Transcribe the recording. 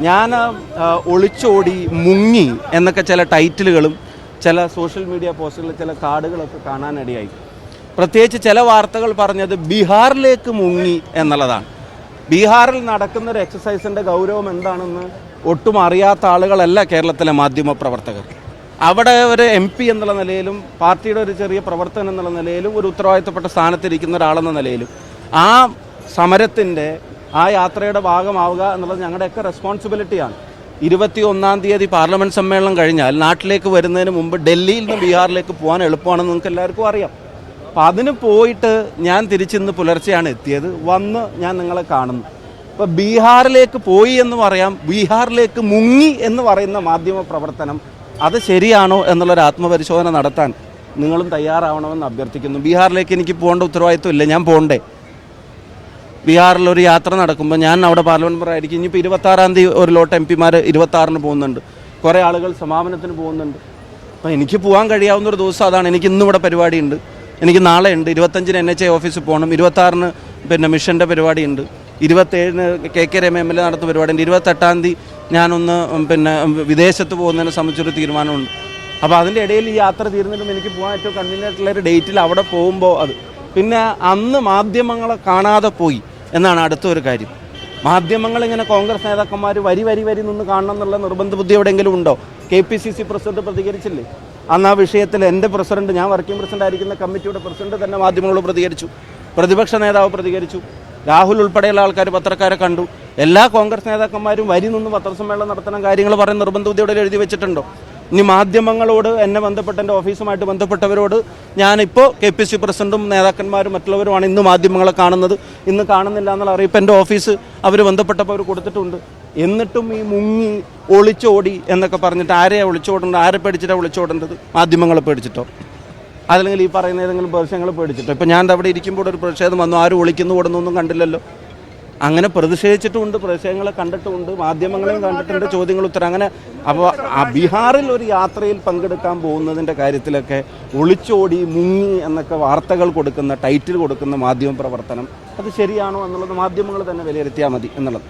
ഞാൻ ഒളിച്ചോടി മുങ്ങി എന്നൊക്കെ ചില ടൈറ്റിലുകളും ചില സോഷ്യൽ മീഡിയ പോസ്റ്റുകളിൽ ചില കാർഡുകളൊക്കെ കാണാനിടയായി. പ്രത്യേകിച്ച് ചില വാർത്തകൾ പറഞ്ഞത് ബീഹാറിലേക്ക് മുങ്ങി എന്നുള്ളതാണ്. ബീഹാറിൽ നടക്കുന്നൊരു എക്സസൈസിൻ്റെ ഗൗരവം എന്താണെന്ന് ഒട്ടും അറിയാത്ത ആളുകളല്ല കേരളത്തിലെ മാധ്യമ പ്രവർത്തകർ. അവിടെ ഒരു MP എന്നുള്ള നിലയിലും പാർട്ടിയുടെ ഒരു ചെറിയ പ്രവർത്തനം എന്നുള്ള നിലയിലും ഒരു ഉത്തരവാദിത്തപ്പെട്ട സ്ഥാനത്തിരിക്കുന്ന ഒരാളെന്ന നിലയിലും ആ സമരത്തിൻ്റെ ആ യാത്രയുടെ ഭാഗമാവുക എന്നുള്ളത് ഞങ്ങളുടെയൊക്കെ റെസ്പോൺസിബിലിറ്റിയാണ്. 21-ാം തീയതി പാർലമെൻറ്റ് സമ്മേളനം കഴിഞ്ഞാൽ നാട്ടിലേക്ക് വരുന്നതിന് മുമ്പ് ഡൽഹിയിൽ നിന്ന് ബീഹാറിലേക്ക് പോകാൻ എളുപ്പമാണെന്ന് നിങ്ങൾക്ക് എല്ലാവർക്കും അറിയാം. അപ്പോൾ അതിന് പോയിട്ട് ഞാൻ തിരിച്ചിന്ന് പുലർച്ചെയാണ് എത്തിയത്. വന്ന് ഞാൻ നിങ്ങളെ കാണുന്നു. അപ്പോൾ ബീഹാറിലേക്ക് പോയി എന്ന് പറയാം, ബീഹാറിലേക്ക് മുങ്ങി എന്ന് പറയുന്ന മാധ്യമ പ്രവർത്തനം അത് ശരിയാണോ എന്നുള്ളൊരു ആത്മപരിശോധന നടത്താൻ നിങ്ങളും തയ്യാറാവണമെന്ന് അഭ്യർത്ഥിക്കുന്നു. ബീഹാറിലേക്ക് എനിക്ക് പോകേണ്ട ഉത്തരവാദിത്വം ഇല്ല, ഞാൻ പോകണ്ടേ? ബീഹാറിലൊരു യാത്ര നടക്കുമ്പോൾ ഞാൻ അവിടെ പാർലമെൻറ്റ് മെമ്പറായിരിക്കും. ഇനിയിപ്പോൾ 26-ാം തീയതി ഒരു ലോട്ട് MP-മാർ 26-ന് പോകുന്നുണ്ട്, കുറേ ആളുകൾ സമാപനത്തിന് പോകുന്നുണ്ട്. അപ്പോൾ എനിക്ക് പോകാൻ കഴിയാവുന്നൊരു ദിവസം അതാണ്. എനിക്ക് ഇന്നിവിടെ പരിപാടിയുണ്ട്, എനിക്ക് നാളെ ഉണ്ട്, 25-ന് NHA ഓഫീസിൽ പോകണം, 26-ന് മിഷൻ്റെ പരിപാടിയുണ്ട്, 27-ന് KK രമ MLA നടത്തുന്ന പരിപാടിയുണ്ട്, 28-ാം തീയതി ഞാനൊന്ന് വിദേശത്ത് പോകുന്നതിനെ സംബന്ധിച്ചൊരു തീരുമാനമുണ്ട്. അപ്പോൾ അതിൻ്റെ ഇടയിൽ ഈ യാത്ര തീർന്നിട്ടും എനിക്ക് പോകാൻ ഏറ്റവും കൺവീനിയൻ്റ് ആയിട്ടുള്ളൊരു ഡേറ്റിൽ അവിടെ പോകുമ്പോൾ അത് പിന്നെ അന്ന് മാധ്യമങ്ങളെ കാണാതെ പോയി എന്നാണ് അടുത്തൊരു കാര്യം. മാധ്യമങ്ങളിങ്ങനെ കോൺഗ്രസ് നേതാക്കന്മാർ വരി നിന്ന് കാണണം എന്നുള്ള നിർബന്ധ ബുദ്ധി എവിടെയെങ്കിലും ഉണ്ടോ? KPCC പ്രസിഡന്റ് പ്രതികരിച്ചില്ലേ അന്ന് ആ വിഷയത്തിൽ? എൻ്റെ പ്രസിഡന്റ്, ഞാൻ വർക്കിംഗ് പ്രസിഡന്റ് ആയിരിക്കുന്ന കമ്മിറ്റിയുടെ പ്രസിഡന്റ് തന്നെ മാധ്യമങ്ങളോട് പ്രതികരിച്ചു, പ്രതിപക്ഷ നേതാവ് പ്രതികരിച്ചു, രാഹുൽ ഉൾപ്പെടെയുള്ള ആൾക്കാർ പത്രക്കാരെ കണ്ടു. എല്ലാ കോൺഗ്രസ് നേതാക്കന്മാരും വരി നിന്ന് പത്രസമ്മേളനം നടത്തണം, കാര്യങ്ങൾ പറയുന്ന നിർബന്ധ ബുദ്ധി എവിടെ എഴുതി വെച്ചിട്ടുണ്ടോ? ഇനി മാധ്യമങ്ങളോട് എന്നെ ബന്ധപ്പെട്ട എൻ്റെ ഓഫീസുമായിട്ട് ബന്ധപ്പെട്ടവരോട് ഞാനിപ്പോൾ KPCC പ്രസിഡന്റും നേതാക്കന്മാരും മറ്റുള്ളവരുമാണ് ഇന്ന് മാധ്യമങ്ങളെ കാണുന്നത്, ഇന്ന് കാണുന്നില്ല എന്നുള്ള അറിയിപ്പ് എൻ്റെ ഓഫീസ് അവർ ബന്ധപ്പെട്ടപ്പോൾ അവർ കൊടുത്തിട്ടുണ്ട്. എന്നിട്ടും ഈ മുങ്ങി ഒളിച്ചോടി എന്നൊക്കെ പറഞ്ഞിട്ട് ആരെയാണ് ഒളിച്ചോടേണ്ടത്? ആരെ പേടിച്ചിട്ടാണ് ഒളിച്ചോടേണ്ടത്? മാധ്യമങ്ങളെ പേടിച്ചിട്ടോ? അതല്ലെങ്കിൽ ഈ പറയുന്ന ഏതെങ്കിലും പ്രദേശങ്ങൾ പേടിച്ചിട്ടോ? ഇപ്പം ഞാൻ അവിടെ ഇരിക്കുമ്പോൾ ഒരു പ്രതിഷേധം വന്നു, ആരും ഒളിക്കുന്നു ഓടുന്നൊന്നും കണ്ടില്ലല്ലോ. അങ്ങനെ പ്രതിഷേധിച്ചിട്ടുമുണ്ട്, പ്രതിഷേധങ്ങളെ കണ്ടിട്ടുമുണ്ട്, മാധ്യമങ്ങളെയും കണ്ടിട്ടുണ്ട്, ചോദ്യങ്ങൾ ഉത്തരം അങ്ങനെ. അപ്പോൾ ആ ബീഹാറിൽ ഒരു യാത്രയിൽ പങ്കെടുക്കാൻ പോകുന്നതിൻ്റെ കാര്യത്തിലൊക്കെ ഒളിച്ചോടി മുങ്ങി എന്നൊക്കെ വാർത്തകൾ കൊടുക്കുന്ന, ടൈറ്റിൽ കൊടുക്കുന്ന മാധ്യമ പ്രവർത്തനം അത് ശരിയാണോ എന്നുള്ളത് മാധ്യമങ്ങൾ തന്നെ വിലയിരുത്തിയാൽ മതി എന്നുള്ളത്.